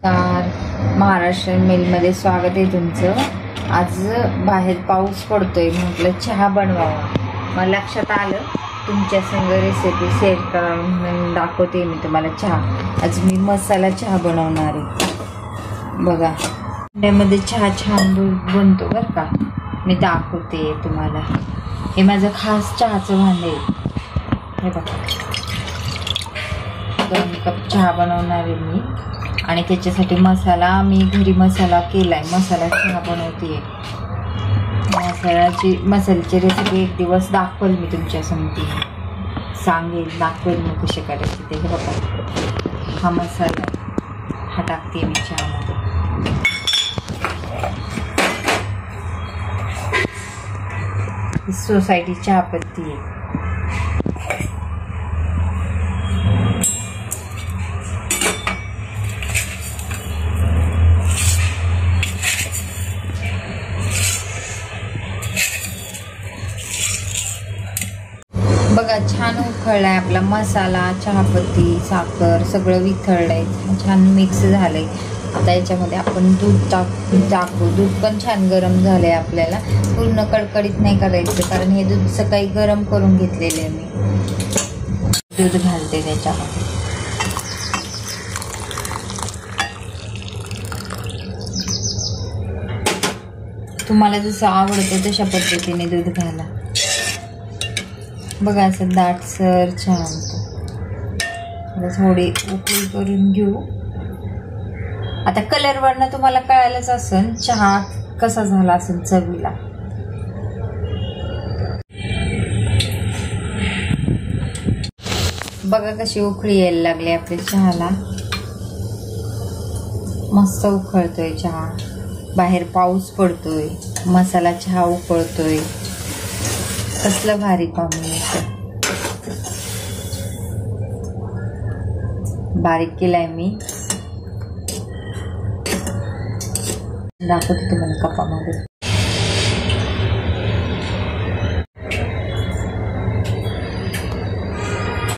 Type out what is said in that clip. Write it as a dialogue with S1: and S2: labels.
S1: महाराष्ट्र मेलमध्ये स्वागत आहे तुमचं। आज बाहेर पाऊस पडतोय, म्हटलं चहा बनवावा। मला लक्षात आलं तुमच्या संग रेसिपी शेअर करून दाखवते मी तुम्हाला चहा। आज मी मसाला चहा बनवणार आहे। बघा, त्यामध्ये चहा छान बनतो बरं का। मी दाखवते तुम्हाला। हे माझं खास चहाचं भांडे आहे। हे बघा, 2 कप चहा बनवणार आहे मी। आणि त्याच्यासाठी मसाला मी घरी मसाला केलाय। मसाला चहा बनवते। मसाल्याची रेसिपी एक दिवस दाखवेल मी तुमच्या समोर, सांगेल, दाखवेल मी कशी करायची ते। बघा, हा मसाला हा टाकते मी चहामध्ये। सोसायटी चहापत्ती आहे। बघा, छान उकळलाय आपला मसाला, चहापत्ती, साखर सगळं वितळलंय, छान मिक्स झालंय। आता याच्यामध्ये आपण दूध टाकू। दूध पण छान गरम झालंय। आपल्याला पूर्ण कडकडीत नाही करायचं, कारण हे दूध सकाळी गरम करून घेतलेले मी। दूध घालते त्याच्यामध्ये। तुम्हाला जसं आवडतं तशा पद्धतीने दूध घाला। बघा, असं दाटसर छान। थोडी उकळी करून घेऊ। आता कलरवरनं तुम्हाला कळायलाच असेल चहा कसा झाला असेल चवीला। बघा कशी उकळी यायला लागली आपल्या चहाला। मस्त उकळतोय चहा। बाहेर पाऊस पडतोय, मसाला चहा उकळतोय, कसलं भारी कॉम्बिनेशन। बारीक केलाय मी, दाखवते तुम्हाला कपामध्ये।